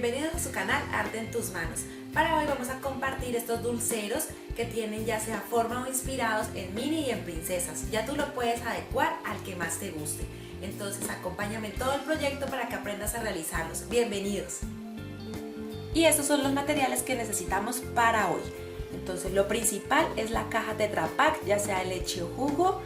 Bienvenidos a su canal Arte en tus manos. Para hoy vamos a compartir estos dulceros que tienen ya sea forma o inspirados en mini y en princesas. Ya tú lo puedes adecuar al que más te guste. Entonces acompáñame en todo el proyecto para que aprendas a realizarlos. Bienvenidos. Y estos son los materiales que necesitamos para hoy. Entonces lo principal es la caja Tetra Pak, ya sea de leche o jugo,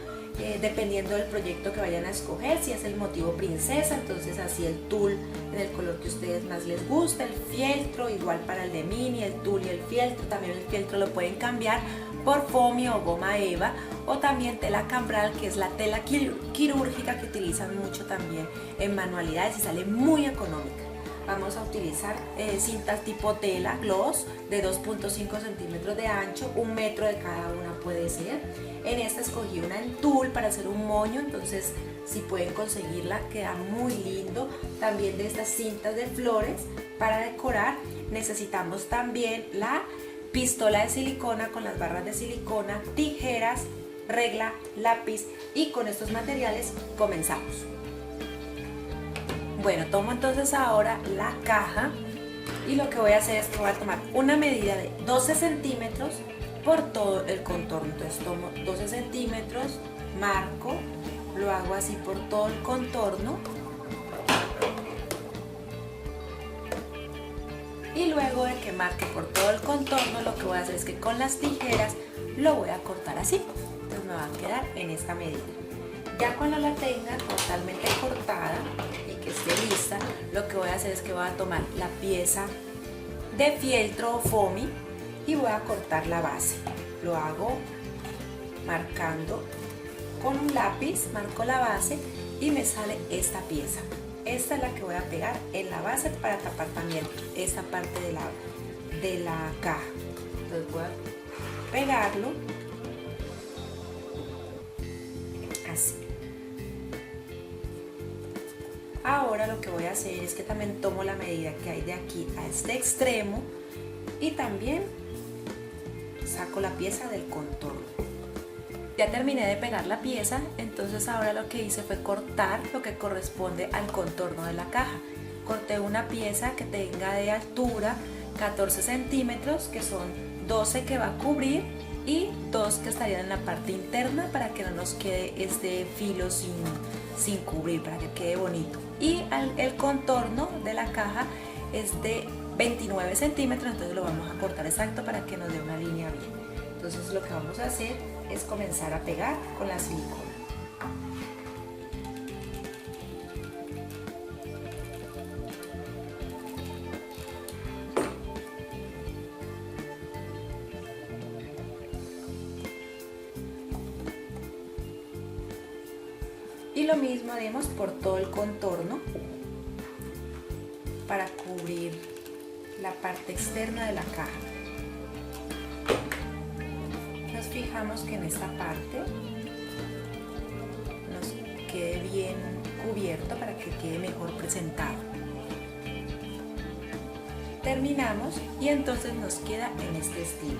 dependiendo del proyecto que vayan a escoger. Si es el motivo princesa, entonces así el tul en el color que a ustedes más les gusta, el fieltro igual para el de mini, el tul y el fieltro. También el fieltro lo pueden cambiar por foamy o goma eva, o también tela cambral, que es la tela quirúrgica que utilizan mucho también en manualidades y sale muy económica. Vamos a utilizar cintas tipo tela gloss de 2.5 centímetros de ancho, 1 metro de cada una puede ser. En esta escogí una en tul para hacer un moño, entonces si pueden conseguirla queda muy lindo. También de estas cintas de flores para decorar. Necesitamos también la pistola de silicona con las barras de silicona, tijeras, regla, lápiz, y con estos materiales comenzamos. Bueno, tomo entonces ahora la caja y lo que voy a hacer es que voy a tomar una medida de 12 centímetros por todo el contorno. Entonces tomo 12 centímetros, marco, lo hago así por todo el contorno y luego de que marque por todo el contorno, lo que voy a hacer es que con las tijeras lo voy a cortar así. Entonces me va a quedar en esta medida. Ya cuando la tenga totalmente cortada y que esté lista, lo que voy a hacer es que voy a tomar la pieza de fieltro o foamy y voy a cortar la base. Lo hago marcando con un lápiz, marco la base y me sale esta pieza. Esta es la que voy a pegar en la base para tapar también esta parte de la caja. Entonces voy a pegarlo así. Ahora lo que voy a hacer es que también tomo la medida que hay de aquí a este extremo y también saco la pieza del contorno. Ya terminé de pegar la pieza, entonces ahora lo que hice fue cortar lo que corresponde al contorno de la caja. Corté una pieza que tenga de altura 14 centímetros, que son 12 que va a cubrir y 2 que estarían en la parte interna para que no nos quede este filo sin cubrir, para que quede bonito. Y el contorno de la caja es de 29 centímetros, entonces lo vamos a cortar exacto para que nos dé una línea bien. Entonces lo que vamos a hacer es comenzar a pegar con la silicona. Y lo mismo haremos por todo el contorno para cubrir la parte externa de la caja. Nos fijamos que en esta parte nos quede bien cubierto para que quede mejor presentado. Terminamos y entonces nos queda en este estilo.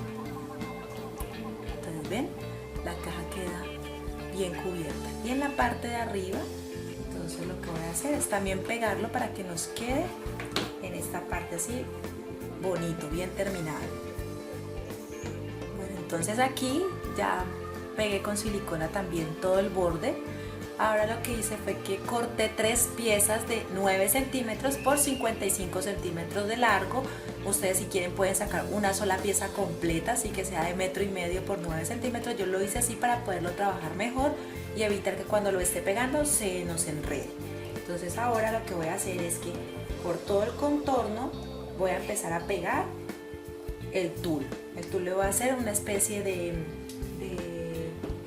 Entonces ven, la caja queda bien cubierta y en la parte de arriba, entonces lo que voy a hacer es también pegarlo para que nos quede en esta parte así bonito, bien terminado. Bueno, entonces aquí ya pegué con silicona también todo el borde. Ahora lo que hice fue que corté 3 piezas de 9 centímetros por 55 centímetros de largo. Ustedes si quieren pueden sacar una sola pieza completa, así que sea de 1,5 metros por 9 centímetros. Yo lo hice así para poderlo trabajar mejor y evitar que cuando lo esté pegando se nos enrede. Entonces ahora lo que voy a hacer es que por todo el contorno voy a empezar a pegar el tul. El tul le voy a hacer una especie de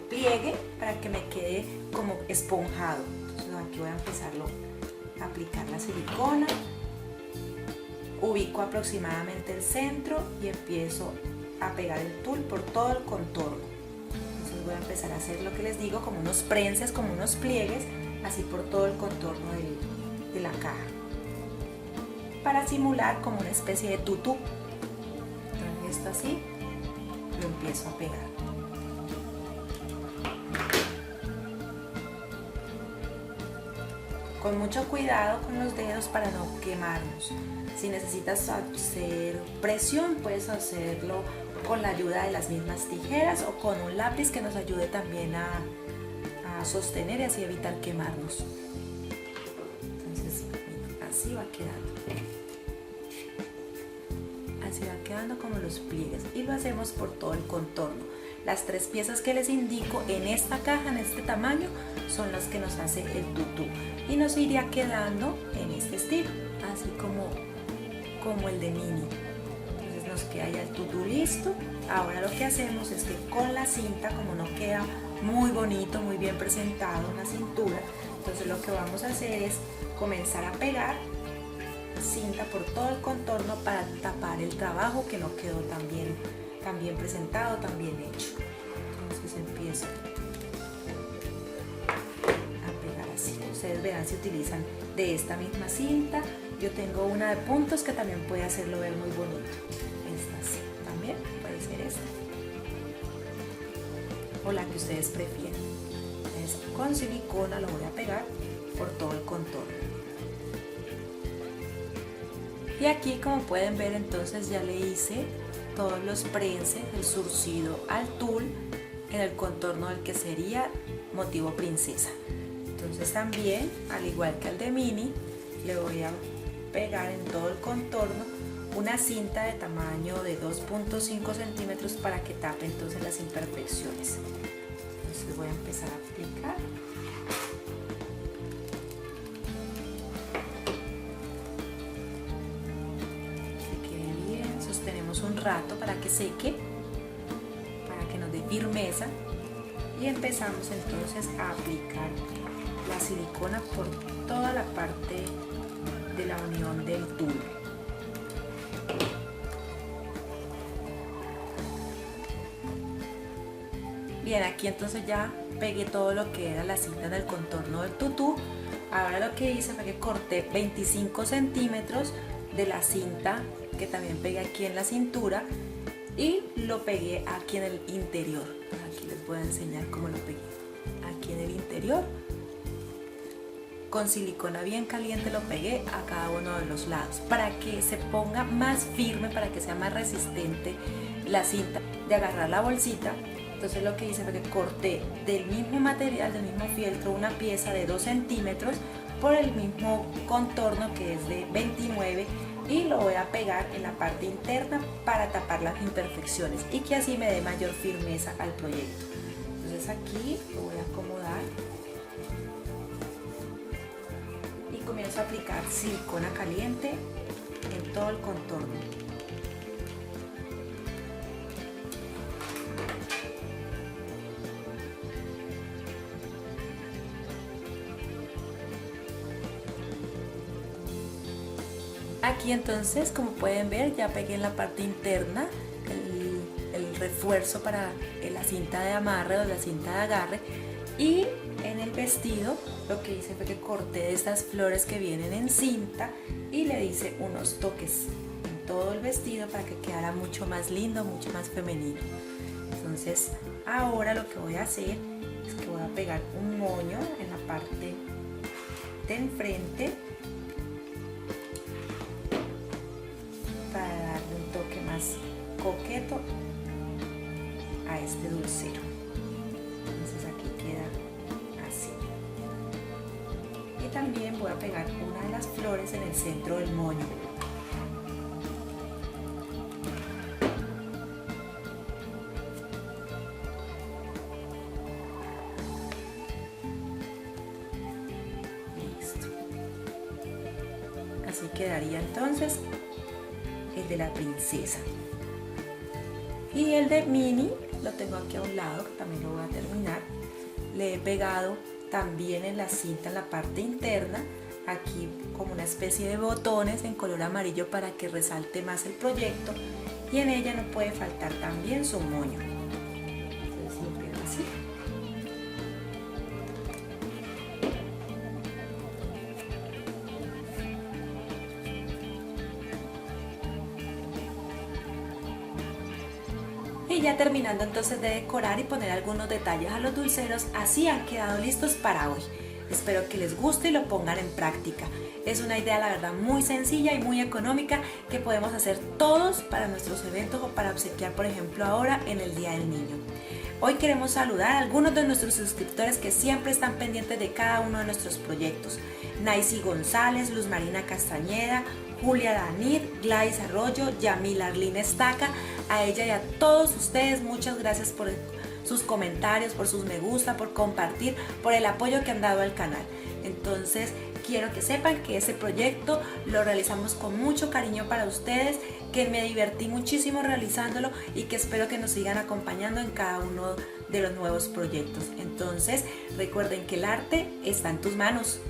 pliegue para que me quede como esponjado. Entonces aquí voy a empezarlo a aplicar la silicona, ubico aproximadamente el centro y empiezo a pegar el tul por todo el contorno. Entonces voy a empezar a hacer lo que les digo, como unos prenses, como unos pliegues, así por todo el contorno de la caja, para simular como una especie de tutú. Entonces esto así lo empiezo a pegar. con mucho cuidado con los dedos para no quemarnos. Si necesitas hacer presión, puedes hacerlo con la ayuda de las mismas tijeras o con un lápiz que nos ayude también a sostener y así evitar quemarnos. Entonces, así va quedando. Así va quedando como los pliegues y lo hacemos por todo el contorno. Las 3 piezas que les indico en esta caja, en este tamaño, son las que nos hace el tutú y nos iría quedando en este estilo, así como el de mini. Entonces nos queda ya el tutú listo. Ahora lo que hacemos es que con la cinta, como no queda muy bonito, muy bien presentado en la cintura, entonces lo que vamos a hacer es comenzar a pegar cinta por todo el contorno para tapar el trabajo que no quedó tan bien presentado, tan bien hecho. Entonces empiezo a pegar así. Ustedes verán si utilizan de esta misma cinta. Yo tengo una de puntos que también puede hacerlo ver muy bonito. Esta sí, también puede ser esta o la que ustedes prefieran. Entonces, con silicona lo voy a pegar por todo el contorno. Y aquí, como pueden ver, entonces ya le hice todos los prenses, el surcido al tul en el contorno del que sería motivo princesa. Entonces también, al igual que al de mini, le voy a pegar en todo el contorno una cinta de tamaño de 2.5 centímetros para que tape entonces las imperfecciones. Entonces voy a empezar a aplicar. Sostenemos un rato para que seque, para que nos dé firmeza y empezamos entonces a aplicar la silicona por toda la parte de la unión del tul. Bien, aquí entonces ya pegué todo lo que era la cinta del contorno del tutú. Ahora lo que hice fue que corté 25 centímetros de la cinta que también pegué aquí en la cintura y lo pegué aquí en el interior. Aquí les voy a enseñar cómo lo pegué. Aquí en el interior, con silicona bien caliente lo pegué a cada uno de los lados para que se ponga más firme, para que sea más resistente la cinta de agarrar la bolsita. Entonces lo que hice fue que corté del mismo material, del mismo fieltro, una pieza de 2 centímetros por el mismo contorno que es de 29 y lo voy a pegar en la parte interna para tapar las imperfecciones y que así me dé mayor firmeza al proyecto. Entonces aquí lo voy a acomodar y comienzo a aplicar silicona caliente en todo el contorno. Aquí entonces, como pueden ver, ya pegué en la parte interna el refuerzo para la cinta de amarre o la cinta de agarre, y en el vestido lo que hice fue que corté de estas flores que vienen en cinta y le hice unos toques en todo el vestido para que quedara mucho más lindo, mucho más femenino. Entonces ahora lo que voy a hacer es que voy a pegar un moño en la parte de enfrente para darle un toque más coqueto a este dulcero. Entonces aquí queda así. Y también voy a pegar una de las flores en el centro del moño. Listo. Así quedaría entonces el de la princesa. Y el de mini lo tengo aquí a un lado, que también lo voy a terminar. Le he pegado también en la cinta, en la parte interna, aquí como una especie de botones en color amarillo para que resalte más el proyecto, y en ella no puede faltar también su moño. Entonces lo pego así. Y ya terminando entonces de decorar y poner algunos detalles a los dulceros, así han quedado listos para hoy. Espero que les guste y lo pongan en práctica. Es una idea, la verdad, muy sencilla y muy económica que podemos hacer todos para nuestros eventos o para obsequiar, por ejemplo, ahora en el Día del Niño. Hoy queremos saludar a algunos de nuestros suscriptores que siempre están pendientes de cada uno de nuestros proyectos. Naisy González, Luz Marina Castañeda, Julia Danir, Gladys Arroyo, Yamila Arlene Estaca. A ella y a todos ustedes, muchas gracias por sus comentarios, por sus me gusta, por compartir, por el apoyo que han dado al canal. Entonces, quiero que sepan que ese proyecto lo realizamos con mucho cariño para ustedes, que me divertí muchísimo realizándolo y que espero que nos sigan acompañando en cada uno de los nuevos proyectos. Entonces, recuerden que el arte está en tus manos.